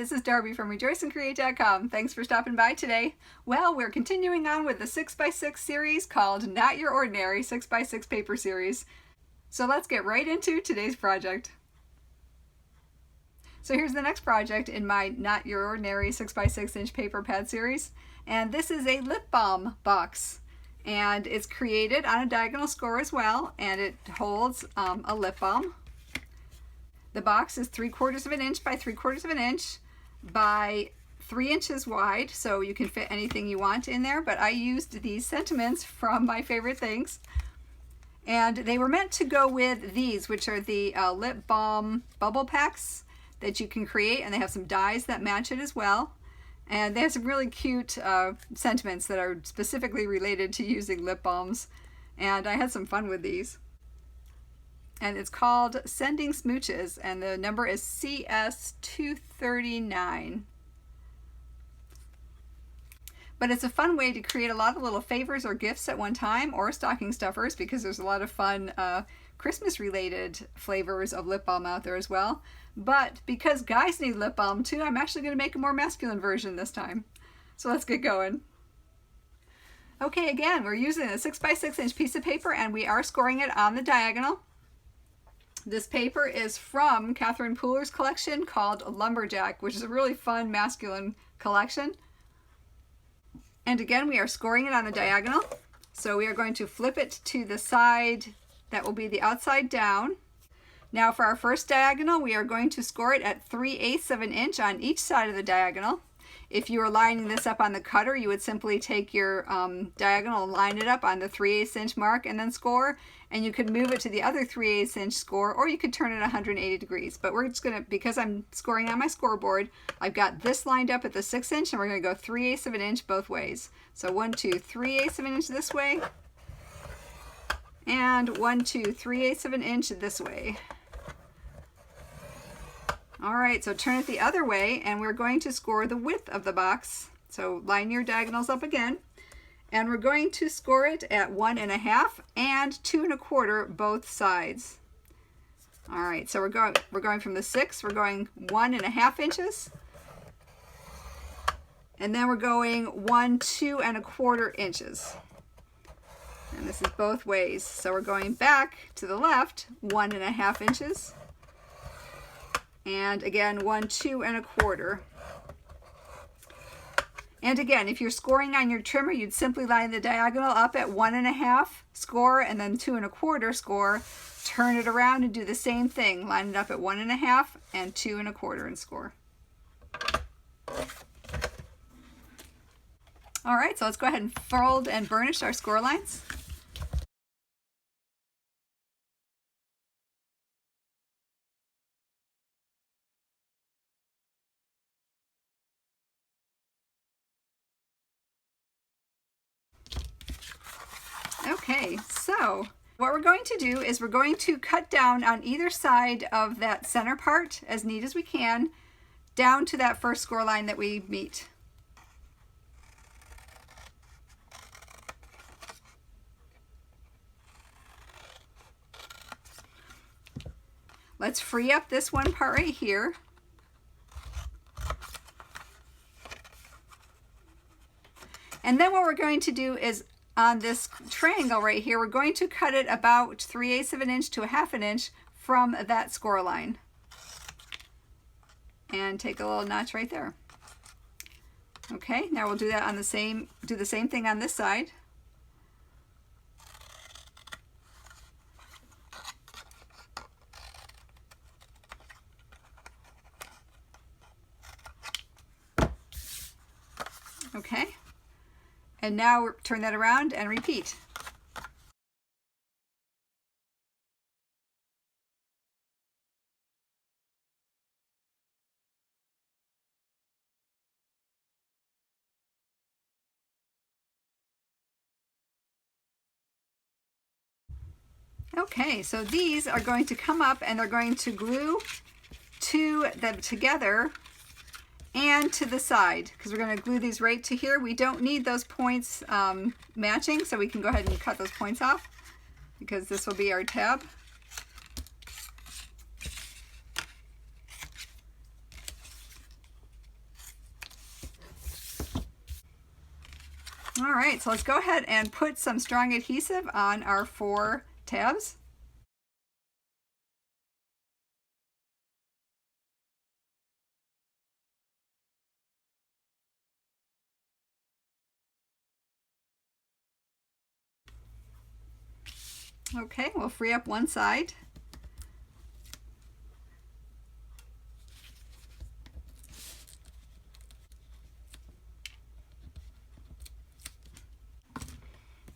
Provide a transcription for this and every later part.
this is Darby from rejoiceandcreate.com. Thanks for stopping by today. Well, we're continuing on with the 6x6 series called Not Your Ordinary 6x6 paper series. So let's get right into today's project. So here's the next project in my Not Your Ordinary 6x6 inch paper pad series. And this is a lip balm box. And it's created on a diagonal score as well, and it holds a lip balm. The box is 3/4 of an inch by 3/4 of an inch by 3 inches wide, so you can fit anything you want in there, but I used these sentiments from My Favorite Things. And they were meant to go with these, which are the lip balm bubble packs that you can create, and they have some dies that match it as well. And they have some really cute sentiments that are specifically related to using lip balms, and I had some fun with these. And it's called Sending Smooches, and the number is CS239. But it's a fun way to create a lot of little favors or gifts at one time, or stocking stuffers, because there's a lot of fun Christmas related flavors of lip balm out there as well. But because guys need lip balm too, I'm actually going to make a more masculine version this time. So let's get going. Okay, again, we're using a 6x6 inch piece of paper, and we are scoring it on the diagonal. This paper is from Catherine Pooler's collection called Lumberjack, which is a really fun masculine collection. And again, we are scoring it on the diagonal. So we are going to flip it to the side that will be the outside down. Now for our first diagonal, we are going to score it at 3/8 of an inch on each side of the diagonal. If you were lining this up on the cutter, you would simply take your diagonal and line it up on the 3/8 inch mark and then score. And you could move it to the other 3/8 inch score, or you could turn it 180 degrees. But we're just gonna, because I'm scoring on my scoreboard, I've got this lined up at the 6 inch, and we're gonna go 3/8 of an inch both ways. So 1, 2, 3/8 of an inch this way, and 1, 2, 3/8 of an inch this way. All right, so turn it the other way, and we're going to score the width of the box. So line your diagonals up again. And we're going to score it at 1.5 and 2 1/4 both sides. All right, so we're going from the 6, we're going 1.5 inches, and then we're going 1, 2 1/4 inches. And this is both ways. So we're going back to the left 1.5 inches, and again 1, 2 1/4. And again, if you're scoring on your trimmer, you'd simply line the diagonal up at 1.5, score, and then 2 1/4, score. Turn it around and do the same thing. Line it up at 1.5 and 2 1/4 and score. All right, so let's go ahead and fold and burnish our score lines. Okay, so what we're going to do is we're going to cut down on either side of that center part as neat as we can, down to that first score line that we meet. Let's free up this one part right here. And then what we're going to do is on this triangle right here, we're going to cut it about 3/8 of an inch to 1/2 an inch from that score line. And take a little notch right there. Okay, now we'll do that on the same thing on this side. Okay. And now turn that around and repeat. Okay, so these are going to come up and they're going to glue to them together and to the side, because we're going to glue these right to here. We don't need those points matching, so we can go ahead and cut those points off because this will be our tab. All right, so let's go ahead and put some strong adhesive on our 4 tabs. Okay, we'll free up one side.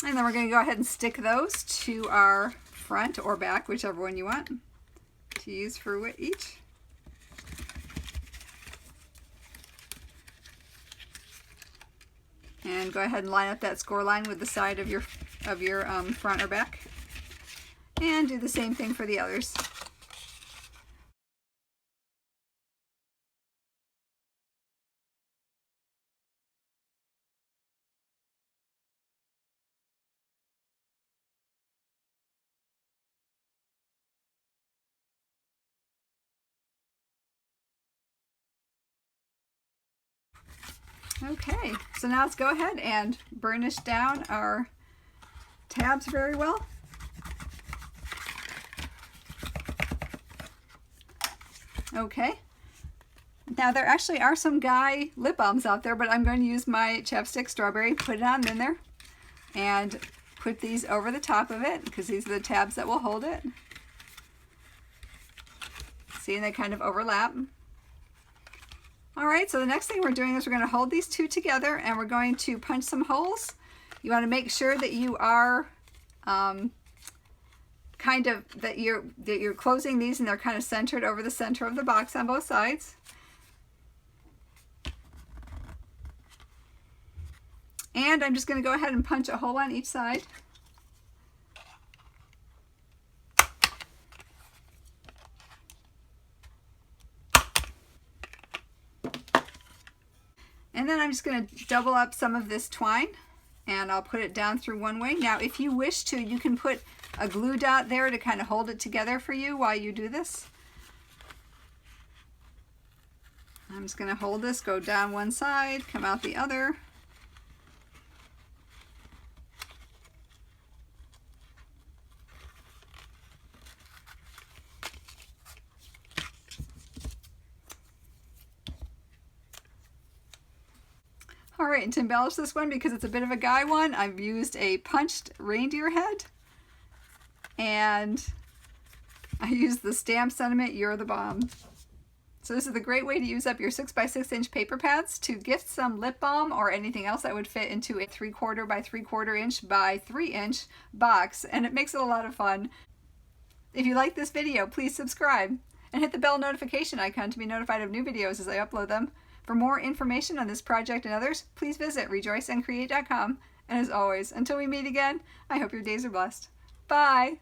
And then we're going to go ahead and stick those to our front or back, whichever one you want to use for each. And go ahead and line up that score line with the side of your front or back. And do the same thing for the others. Okay, so now let's go ahead and burnish down our tabs very well. Okay, now there actually are some guy lip balms out there, but I'm going to use my chapstick strawberry, put it on in there, and put these over the top of it because these are the tabs that will hold it. See, and they kind of overlap. Alright, so the next thing we're doing is we're going to hold these two together and we're going to punch some holes. You want to make sure that you are that you're closing these and they're kind of centered over the center of the box on both sides. And I'm just going to go ahead and punch a hole on each side. And then I'm just going to double up some of this twine and I'll put it down through one way. Now if you wish to, you can put a glue dot there to kind of hold it together for you while you do this. I'm just going to hold this, go down one side, come out the other. All right, and to embellish this one, because it's a bit of a guy one, I've used a punched reindeer head. And I used the stamp sentiment, "You're the bomb." So this is a great way to use up your 6x6 inch paper pads to gift some lip balm or anything else that would fit into a 3/4 by 3/4 inch by 3 inch box. And it makes it a lot of fun. If you like this video, please subscribe and hit the bell notification icon to be notified of new videos as I upload them. For more information on this project and others, please visit rejoiceandcreate.com. And as always, until we meet again, I hope your days are blessed. Bye!